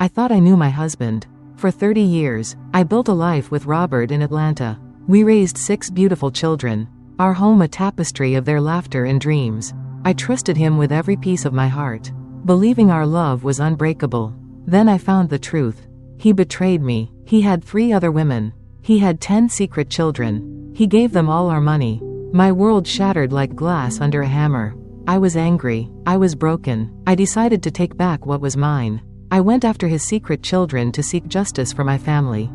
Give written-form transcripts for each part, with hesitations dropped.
I thought I knew my husband. For 30 years, I built a life with Robert in Atlanta. We raised 6 beautiful children, our home a tapestry of their laughter and dreams. I trusted him with every piece of my heart, believing our love was unbreakable. Then I found the truth. He betrayed me. He had 3 other women. He had 10 secret children. He gave them all our money. My world shattered like glass under a hammer. I was angry. I was broken. I decided to take back what was mine. I went after his secret children to seek justice for my family.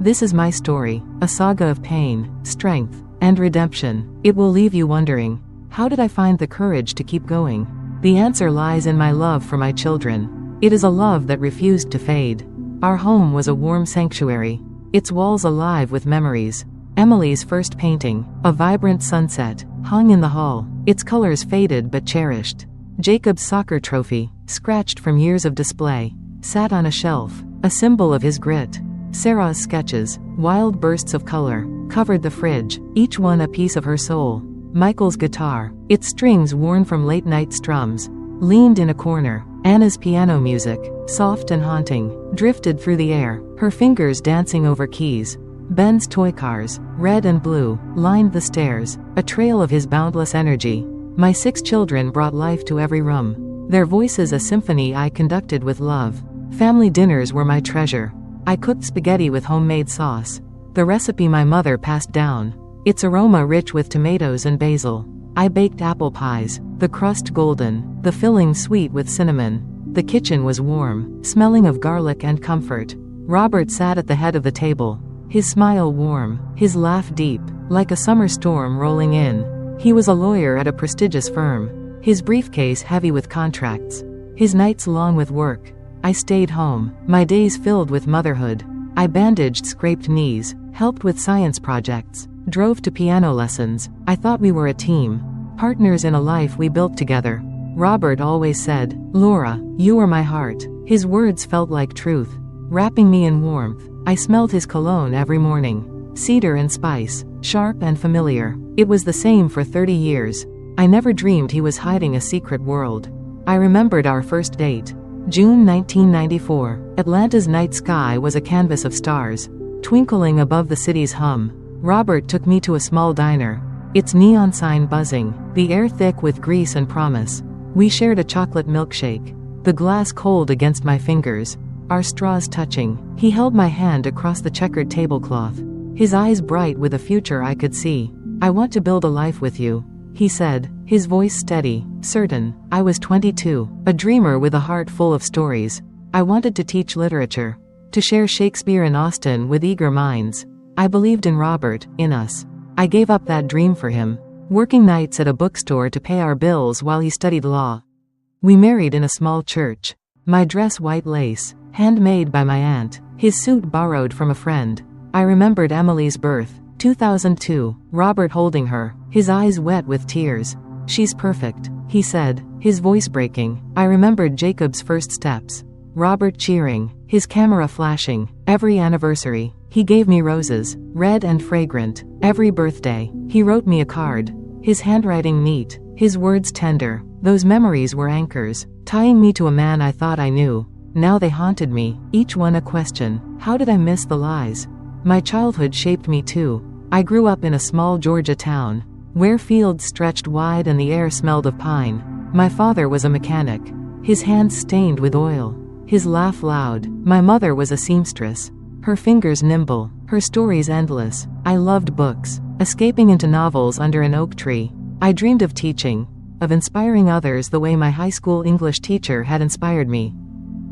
This is my story, a saga of pain, strength, and redemption. It will leave you wondering, how did I find the courage to keep going? The answer lies in my love for my children. It is a love that refused to fade. Our home was a warm sanctuary, its walls alive with memories. Emily's first painting, a vibrant sunset, hung in the hall, its colors faded but cherished. Jacob's soccer trophy, scratched from years of display, sat on a shelf, a symbol of his grit. Sarah's sketches, wild bursts of color, covered the fridge, each one a piece of her soul. Michael's guitar, its strings worn from late-night strums, leaned in a corner. Anna's piano music, soft and haunting, drifted through the air, her fingers dancing over keys. Ben's toy cars, red and blue, lined the stairs, a trail of his boundless energy. My 6 children brought life to every room, their voices a symphony I conducted with love. Family dinners were my treasure. I cooked spaghetti with homemade sauce, the recipe my mother passed down, its aroma rich with tomatoes and basil. I baked apple pies, the crust golden, the filling sweet with cinnamon. The kitchen was warm, smelling of garlic and comfort. Robert sat at the head of the table, his smile warm, his laugh deep, like a summer storm rolling in. He was a lawyer at a prestigious firm, his briefcase heavy with contracts, his nights long with work. I stayed home, my days filled with motherhood. I bandaged scraped knees, helped with science projects, drove to piano lessons. I thought we were a team, partners in a life we built together. Robert always said, "Laura, you are my heart." His words felt like truth, wrapping me in warmth. I smelled his cologne every morning, cedar and spice, sharp and familiar. It was the same for 30 years. I never dreamed he was hiding a secret world. I remembered our first date. June 1994. Atlanta's night sky was a canvas of stars, twinkling above the city's hum. Robert took me to a small diner, its neon sign buzzing, the air thick with grease and promise. We shared a chocolate milkshake, the glass cold against my fingers, our straws touching. He held my hand across the checkered tablecloth, his eyes bright with a future I could see. "I want to build a life with you," he said, his voice steady, certain. I was 22, a dreamer with a heart full of stories. I wanted to teach literature, to share Shakespeare in Austen with eager minds. I believed in Robert, in us. I gave up that dream for him, working nights at a bookstore to pay our bills while he studied law. We married in a small church. My dress white lace, handmade by my aunt, his suit borrowed from a friend. I remembered Emily's birth, 2002, Robert holding her, his eyes wet with tears. "She's perfect," he said, his voice breaking. I remembered Jacob's first steps, Robert cheering, his camera flashing. Every anniversary, he gave me roses, red and fragrant. Every birthday, he wrote me a card, his handwriting neat, his words tender. Those memories were anchors, tying me to a man I thought I knew. Now they haunted me, each one a question. How did I miss the lies? My childhood shaped me too. I grew up in a small Georgia town, where fields stretched wide and the air smelled of pine. My father was a mechanic, his hands stained with oil, his laugh loud. My mother was a seamstress, her fingers nimble, her stories endless. I loved books, escaping into novels under an oak tree. I dreamed of teaching, of inspiring others the way my high school English teacher had inspired me.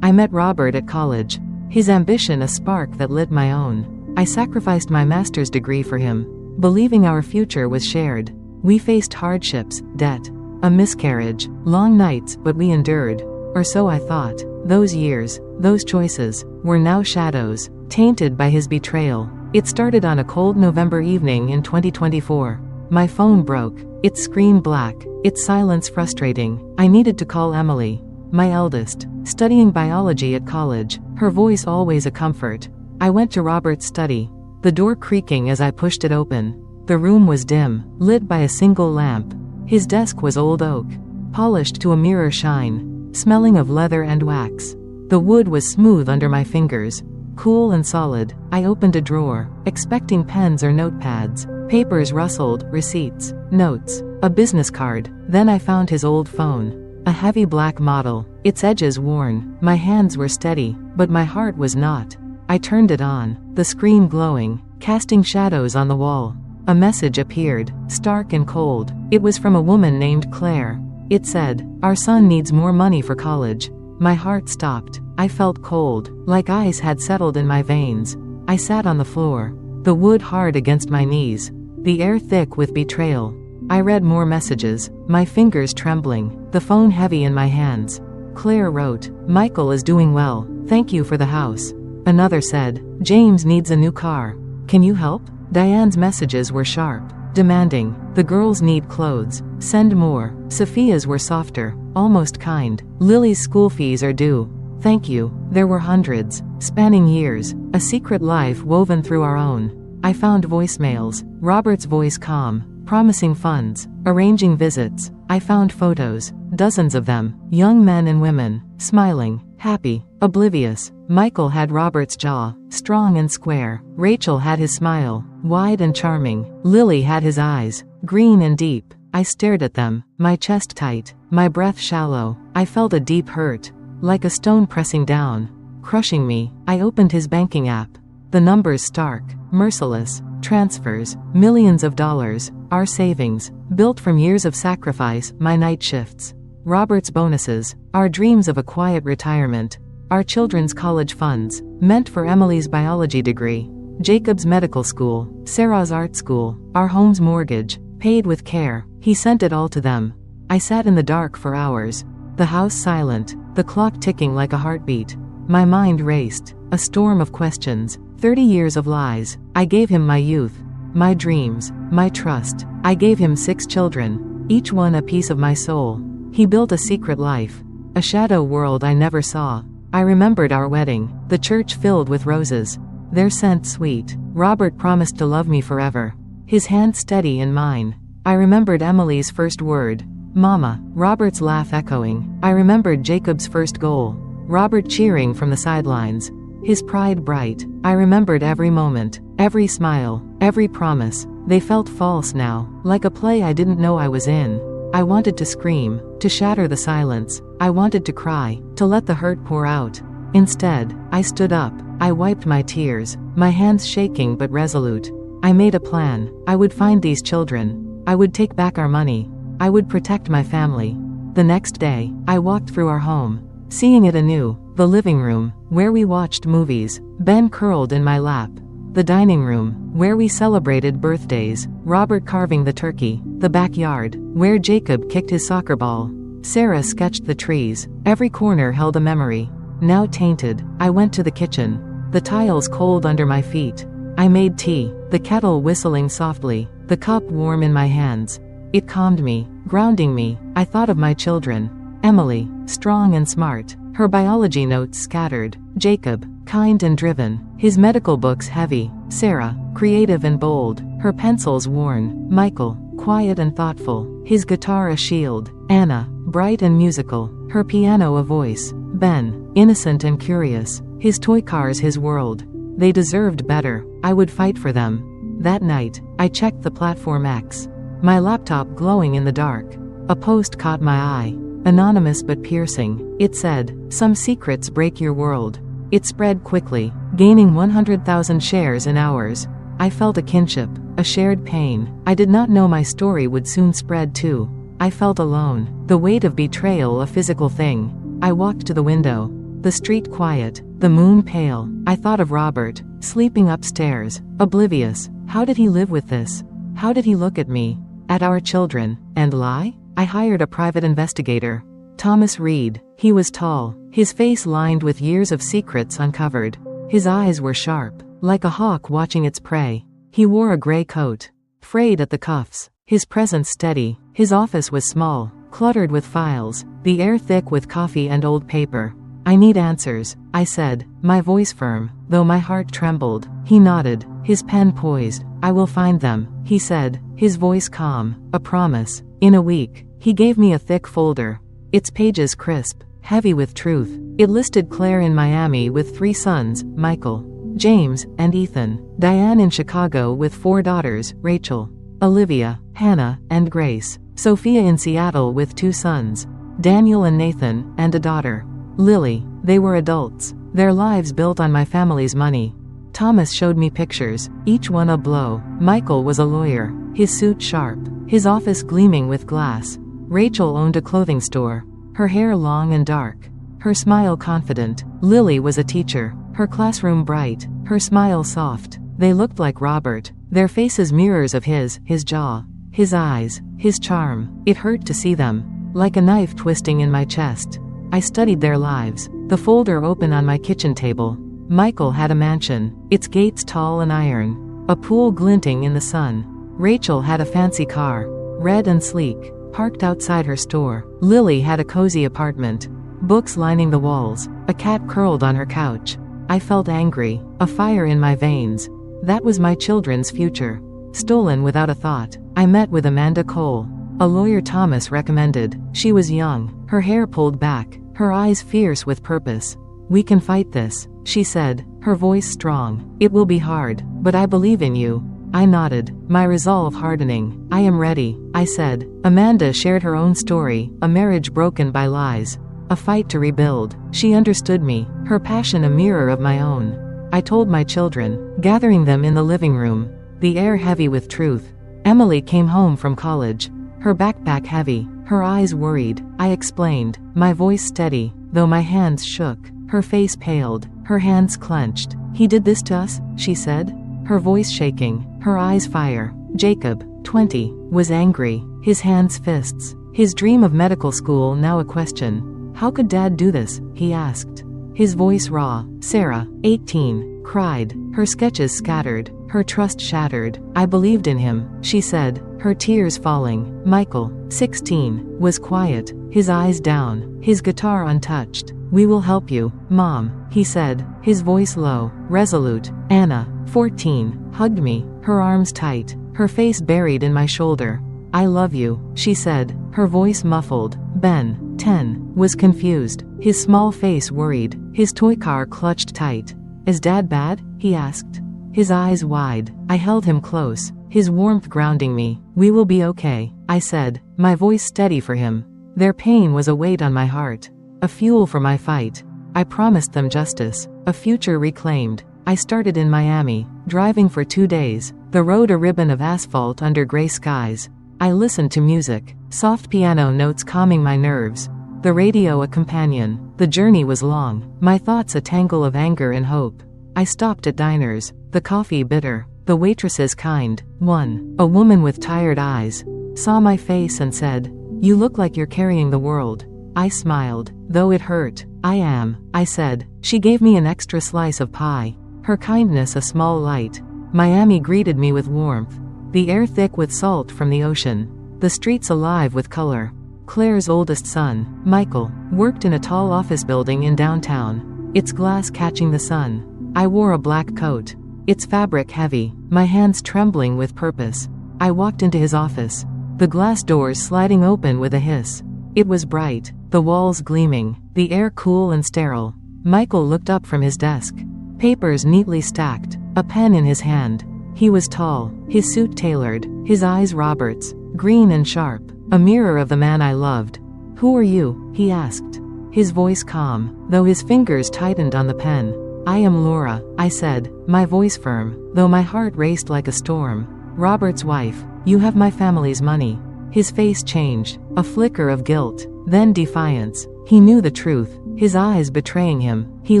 I met Robert at college, his ambition a spark that lit my own. I sacrificed my master's degree for him, believing our future was shared. We faced hardships, debt, a miscarriage, long nights, but we endured. Or so I thought. Those years, those choices, were now shadows, tainted by his betrayal. It started on a cold November evening in 2024. My phone broke, its screen black, its silence frustrating. I needed to call Emily, my eldest, studying biology at college, her voice always a comfort. I went to Robert's study, the door creaking as I pushed it open. The room was dim, lit by a single lamp. His desk was old oak, polished to a mirror shine, smelling of leather and wax. The wood was smooth under my fingers, cool and solid. I opened a drawer, expecting pens or notepads. Papers rustled, receipts, notes, a business card. Then I found his old phone. A heavy black model, its edges worn. My hands were steady, but my heart was not. I turned it on, the screen glowing, casting shadows on the wall. A message appeared, stark and cold. It was from a woman named Claire. It said, "Our son needs more money for college." My heart stopped. I felt cold, like ice had settled in my veins. I sat on the floor, the wood hard against my knees, the air thick with betrayal. I read more messages, my fingers trembling, the phone heavy in my hands. Claire wrote, "Michael is doing well, thank you for the house." Another said, "James needs a new car. Can you help?" Diane's messages were sharp, demanding. "The girls need clothes. Send more." Sophia's were softer, almost kind. "Lily's school fees are due. Thank you." There were hundreds, spanning years, a secret life woven through our own. I found voicemails, Robert's voice calm, promising funds, arranging visits. I found photos, dozens of them, young men and women, smiling, happy, oblivious. Michael had Robert's jaw, strong and square. Rachel had his smile, wide and charming. Lily had his eyes, green and deep. I stared at them, my chest tight, my breath shallow. I felt a deep hurt, like a stone pressing down, crushing me. I opened his banking app. The numbers stark, merciless. Transfers, millions of dollars, our savings, built from years of sacrifice, my night shifts. Robert's bonuses, our dreams of a quiet retirement. Our children's college funds, meant for Emily's biology degree. Jacob's medical school, Sarah's art school, our home's mortgage, paid with care. He sent it all to them. I sat in the dark for hours. The house silent, the clock ticking like a heartbeat. My mind raced, a storm of questions. 30 years of lies. I gave him my youth, my dreams, my trust. I gave him 6 children, each one a piece of my soul. He built a secret life, a shadow world I never saw. I remembered our wedding, the church filled with roses, their scent sweet. Robert promised to love me forever, his hand steady in mine. I remembered Emily's first word, Mama. Robert's laugh echoing. I remembered Jacob's first goal, Robert cheering from the sidelines, his pride bright. I remembered every moment, every smile, every promise. They felt false now, like a play I didn't know I was in. I wanted to scream, to shatter the silence. I wanted to cry, to let the hurt pour out. Instead, I stood up. I wiped my tears, my hands shaking but resolute. I made a plan. I would find these children. I would take back our money. I would protect my family. The next day, I walked through our home, seeing it anew. The living room, where we watched movies, Ben curled in my lap. The dining room, where we celebrated birthdays, Robert carving the turkey. The backyard, where Jacob kicked his soccer ball. Sarah sketched the trees. Every corner held a memory, now tainted. I went to the kitchen, the tiles cold under my feet. I made tea, the kettle whistling softly, the cup warm in my hands. It calmed me, grounding me. I thought of my children. Emily, strong and smart, her biology notes scattered. Jacob, kind and driven, his medical books heavy. Sarah, creative and bold, her pencils worn. Michael, quiet and thoughtful, his guitar a shield. Anna, bright and musical, her piano a voice. Ben, innocent and curious, his toy cars his world. They deserved better. I would fight for them. That night, I checked the platform X, my laptop glowing in the dark. A post caught my eye. Anonymous but piercing. It said, "Some secrets break your world." It spread quickly, gaining 100,000 shares in hours. I felt a kinship, a shared pain. I did not know my story would soon spread too. I felt alone, the weight of betrayal a physical thing. I walked to the window, the street quiet, the moon pale. I thought of Robert, sleeping upstairs, oblivious. How did he live with this? How did he look at me, at our children, and lie? I hired a private investigator, Thomas Reed. He was tall, his face lined with years of secrets uncovered. His eyes were sharp, like a hawk watching its prey. He wore a gray coat, frayed at the cuffs, his presence steady. His office was small, cluttered with files, the air thick with coffee and old paper. "I need answers," I said, my voice firm, though my heart trembled. He nodded, his pen poised. "I will find them," he said, his voice calm, a promise. In a week, he gave me a thick folder, its pages crisp, heavy with truth. It listed Claire in Miami with 3 sons, Michael, James, and Ethan, Diane in Chicago with 4 daughters, Rachel, Olivia, Hannah, and Grace, Sophia in Seattle with 2 sons, Daniel and Nathan, and a daughter, Lily. They were adults, their lives built on my family's money. Thomas showed me pictures, each one a blow. Michael was a lawyer, his suit sharp, his office gleaming with glass. Rachel owned a clothing store, her hair long and dark, her smile confident. Lily was a teacher, her classroom bright, her smile soft. They looked like Robert, their faces mirrors of his jaw, his eyes, his charm. It hurt to see them, like a knife twisting in my chest. I studied their lives, the folder open on my kitchen table. Michael had a mansion, its gates tall and iron, a pool glinting in the sun. Rachel had a fancy car, red and sleek, parked outside her store. Lily had a cozy apartment, books lining the walls, a cat curled on her couch. I felt angry, a fire in my veins. That was my children's future, stolen without a thought. I met with Amanda Cole, a lawyer Thomas recommended. She was young, her hair pulled back, her eyes fierce with purpose. "We can fight this," she said, her voice strong. "It will be hard, but I believe in you." I nodded, my resolve hardening. "I am ready," I said. Amanda shared her own story, a marriage broken by lies, a fight to rebuild. She understood me, her passion a mirror of my own. I told my children, gathering them in the living room, the air heavy with truth. Emily came home from college, her backpack heavy, her eyes worried. I explained, my voice steady, though my hands shook. Her face paled, her hands clenched. "He did this to us," she said, her voice shaking, her eyes fire. Jacob, 20, was angry, his hands fists, his dream of medical school now a question. "How could Dad do this?" he asked, his voice raw. Sarah, 18, cried, her sketches scattered, her trust shattered. "I believed in him," she said, her tears falling. Michael, 16, was quiet, his eyes down, his guitar untouched. "We will help you, Mom," he said, his voice low, resolute. Anna, 14, hugged me, her arms tight, her face buried in my shoulder. "I love you," she said, her voice muffled. Ben, 10, was confused, his small face worried, his toy car clutched tight. "Is Dad bad?" he asked, his eyes wide. I held him close, his warmth grounding me. "We will be okay," I said, my voice steady for him. Their pain was a weight on my heart, a fuel for my fight. I promised them justice, a future reclaimed. I started in Miami, driving for 2 days, the road a ribbon of asphalt under gray skies. I listened to music, soft piano notes calming my nerves, the radio a companion. The journey was long, my thoughts a tangle of anger and hope. I stopped at diners, the coffee bitter, the waitresses kind. One, a woman with tired eyes, saw my face and said, "You look like you're carrying the world." I smiled, though it hurt. "I am," I said. She gave me an extra slice of pie, her kindness a small light. Miami greeted me with warmth, the air thick with salt from the ocean, the streets alive with color. Claire's oldest son, Michael, worked in a tall office building in downtown, its glass catching the sun. I wore a black coat, its fabric heavy, my hands trembling with purpose. I walked into his office, the glass doors sliding open with a hiss. It was bright, the walls gleaming, the air cool and sterile. Michael looked up from his desk, papers neatly stacked, a pen in his hand. He was tall, his suit tailored, his eyes Robert's, green and sharp, a mirror of the man I loved. "Who are you?" he asked, his voice calm, though his fingers tightened on the pen. "I am Laura," I said, my voice firm, though my heart raced like a storm. "Robert's wife. You have my family's money." His face changed, a flicker of guilt, then defiance. He knew the truth, his eyes betraying him. He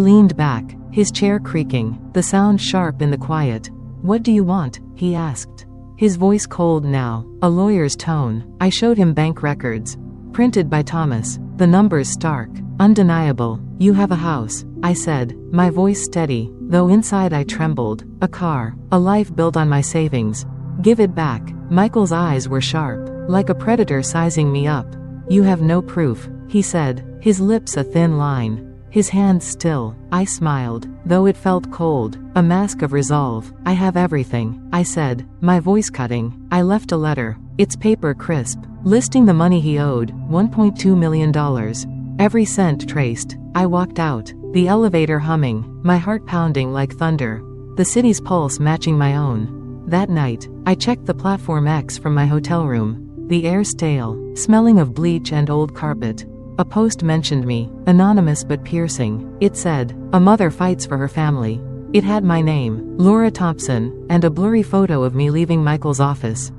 leaned back, his chair creaking, the sound sharp in the quiet. "What do you want?" he asked, his voice cold now, a lawyer's tone. I showed him bank records, printed by Thomas, the numbers stark, undeniable. "You have a house," I said, my voice steady, though inside I trembled. "A car, a life built on my savings. Give it back." Michael's eyes were sharp, like a predator sizing me up. "You have no proof," he said, his lips a thin line, his hands still. I smiled, though it felt cold, a mask of resolve. "I have everything," I said, my voice cutting. I left a letter, its paper crisp, listing the money he owed, $1.2 million. Every cent traced. I walked out, the elevator humming, my heart pounding like thunder, the city's pulse matching my own. That night, I checked the platform X from my hotel room. The air stale, smelling of bleach and old carpet. A post mentioned me, anonymous but piercing. It said, "A mother fights for her family." It had my name, Laura Thompson, and a blurry photo of me leaving Michael's office.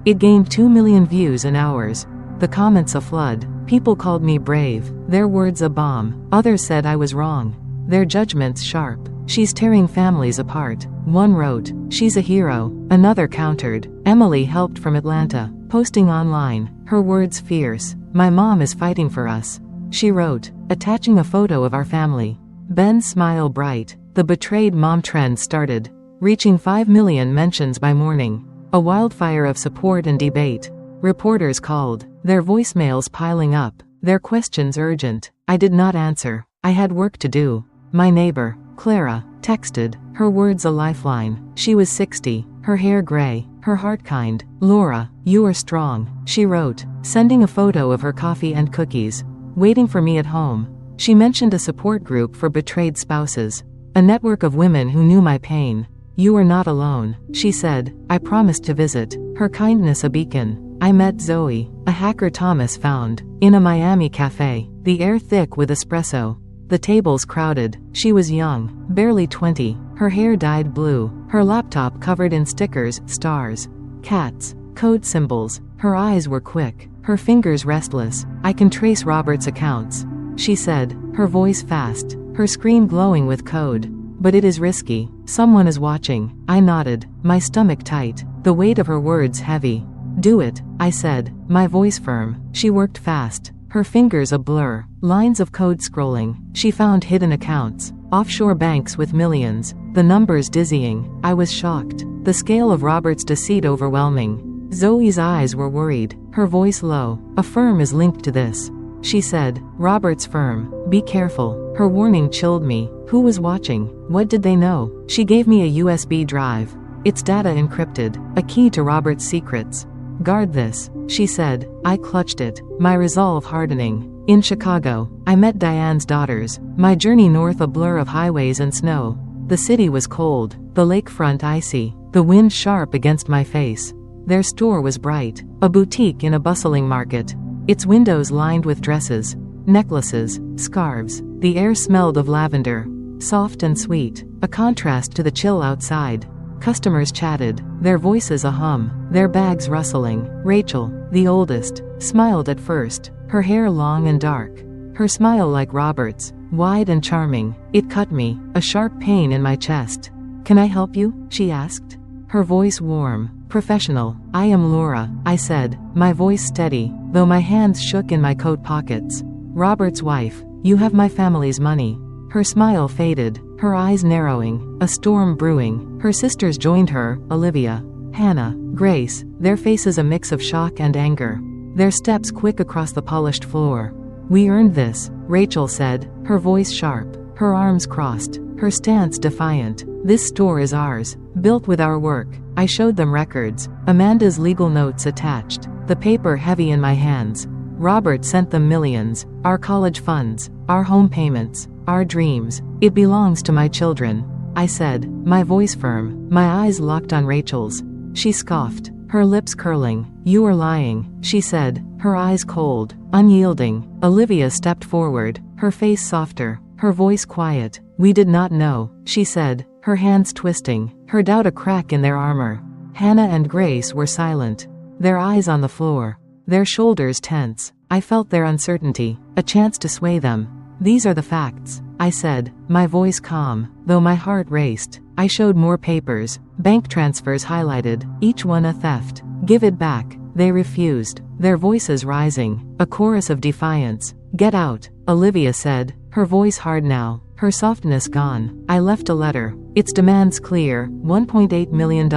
It gained 2 million views in hours. The comments a flood. People called me brave, their words a bomb. Others said I was wrong, their judgments sharp. "She's tearing families apart." One wrote, "She's a hero." Another countered, "Emily helped from Atlanta," posting online, her words fierce. "My mom is fighting for us," she wrote, attaching a photo of our family. Ben's smile bright. The betrayed mom trend started, reaching 5 million mentions by morning. A wildfire of support and debate. Reporters called, their voicemails piling up, their questions urgent. I did not answer. I had work to do. My neighbor, Clara, texted, her words a lifeline. She was 60, her hair gray, her heart kind. "Laura, you are strong," she wrote, sending a photo of her coffee and cookies, waiting for me at home. She mentioned a support group for betrayed spouses, a network of women who knew my pain. "You are not alone," she said. I promised to visit, her kindness a beacon. I met Zoe, a hacker Thomas found, in a Miami cafe, the air thick with espresso. The tables crowded. She was young, barely 20, her hair dyed blue, her laptop covered in stickers, stars, cats, code symbols. Her eyes were quick, her fingers restless. "I can trace Robert's accounts," she said, her voice fast, her screen glowing with code. "But it is risky. Someone is watching." I nodded, my stomach tight, the weight of her words heavy. "Do it," I said, my voice firm. She worked fast, her fingers a blur, lines of code scrolling. She found hidden accounts, offshore banks with millions, the numbers dizzying. I was shocked, the scale of Robert's deceit overwhelming. Zoe's eyes were worried, her voice low. "A firm is linked to this," she said. "Robert's firm. Be careful." Her warning chilled me. Who was watching? What did they know? She gave me a USB drive, its data encrypted, a key to Robert's secrets. "Guard this," she said. I clutched it, my resolve hardening. In Chicago, I met Diane's daughters, my journey north a blur of highways and snow. The city was cold, the lakefront icy, the wind sharp against my face. Their store was bright, a boutique in a bustling market, its windows lined with dresses, necklaces, scarves. The air smelled of lavender, soft and sweet, a contrast to the chill outside. Customers chatted, their voices a hum, their bags rustling. Rachel, the oldest, smiled at first, her hair long and dark, her smile like Robert's, wide and charming. It cut me, a sharp pain in my chest. "Can I help you?" she asked, her voice warm, professional. "I am Laura," I said, my voice steady, though my hands shook in my coat pockets. "Robert's wife. You have my family's money." Her smile faded, her eyes narrowing, a storm brewing. Her sisters joined her, Olivia, Hannah, Grace, their faces a mix of shock and anger, their steps quick across the polished floor. "We earned this," Rachel said, her voice sharp, her arms crossed, her stance defiant. "This store is ours, built with our work." I showed them records, Amanda's legal notes attached, the paper heavy in my hands. Robert sent them millions, our college funds, our home payments, our dreams. "It belongs to my children," I said, my voice firm, my eyes locked on Rachel's. She scoffed, her lips curling. "You are lying," she said, her eyes cold, unyielding. Olivia stepped forward, her face softer, her voice quiet. "We did not know," she said, her hands twisting, her doubt a crack in their armor. Hannah and Grace were silent, their eyes on the floor, their shoulders tense. I felt their uncertainty, a chance to sway them. "These are the facts," I said, my voice calm, though my heart raced. I showed more papers, bank transfers highlighted, each one a theft. "Give it back." They refused, their voices rising, a chorus of defiance. "Get out," Olivia said, her voice hard now, her softness gone. I left a letter, its demands clear, $1.8 million.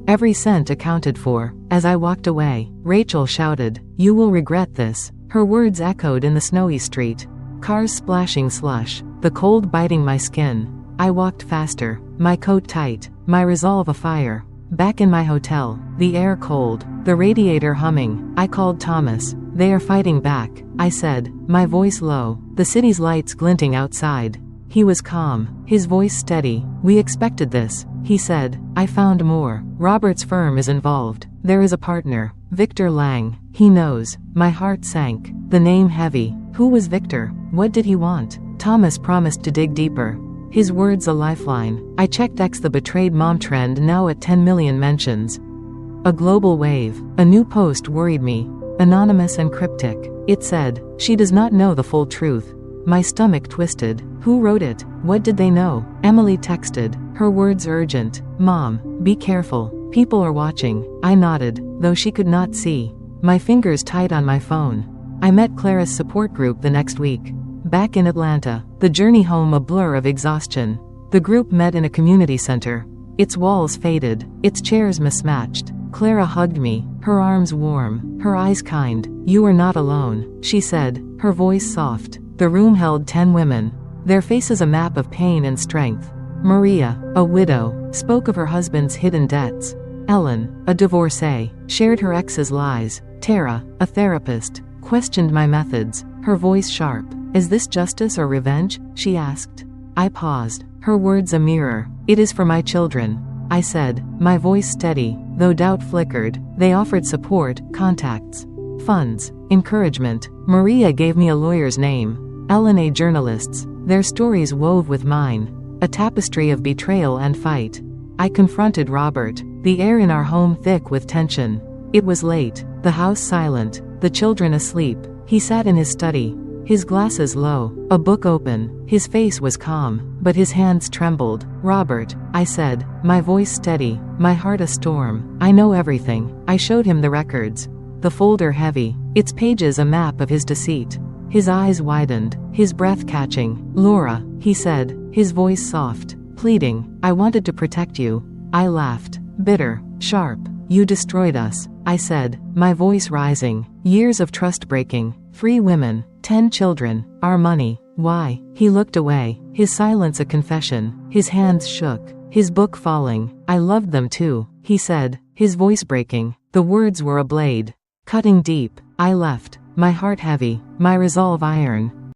Every cent accounted for. As I walked away, Rachel shouted, "You will regret this." Her words echoed in the snowy street. Cars splashing slush, the cold biting my skin. I walked faster, my coat tight, my resolve afire. Back in my hotel, the air cold, the radiator humming. I called Thomas, They are fighting back, I said, my voice low, the city's lights glinting outside. He was calm, his voice steady. We expected this, he said. I found more. Robert's firm is involved. There is a partner, Victor Lang. He knows. My heart sank. The name heavy. Who was Victor? What did he want? Thomas promised to dig deeper. His words a lifeline. I checked X, the betrayed mom trend now at 10 million mentions. A global wave. A new post worried me. Anonymous and cryptic. It said, she does not know the full truth. My stomach twisted. Who wrote it? What did they know? Emily texted. Her words urgent. Mom, be careful. People are watching. I nodded, though she could not see. My fingers tight on my phone. I met Clara's support group the next week. Back in Atlanta, the journey home a blur of exhaustion. The group met in a community center. Its walls faded, its chairs mismatched. Clara hugged me, her arms warm, her eyes kind. You are not alone, she said, her voice soft. The room held 10 women, their faces a map of pain and strength. Maria, a widow, spoke of her husband's hidden debts. Ellen, a divorcee, shared her ex's lies. Tara, a therapist, questioned my methods, her voice sharp. Is this justice or revenge? She asked. I paused, her words a mirror. It is for my children, I said, my voice steady, though doubt flickered. They offered support, contacts, funds, encouragement. Maria gave me a lawyer's name. Ellen a journalist's, their stories wove with mine, a tapestry of betrayal and fight. I confronted Robert, the air in our home thick with tension. It was late, the house silent, the children asleep. He sat in his study, his glasses low, a book open. His face was calm, but his hands trembled. Robert, I said, my voice steady, my heart a storm. I know everything. I showed him the records. The folder heavy, its pages a map of his deceit. His eyes widened, his breath catching. Laura, he said, his voice soft, pleading. I wanted to protect you. I laughed, bitter, sharp. You destroyed us, I said, my voice rising. Years of trust breaking, 3 women, 10 children, our money. Why? He looked away, his silence a confession. His hands shook, his book falling. I loved them too, he said, his voice breaking. The words were a blade, cutting deep. I left, my heart heavy, my resolve iron.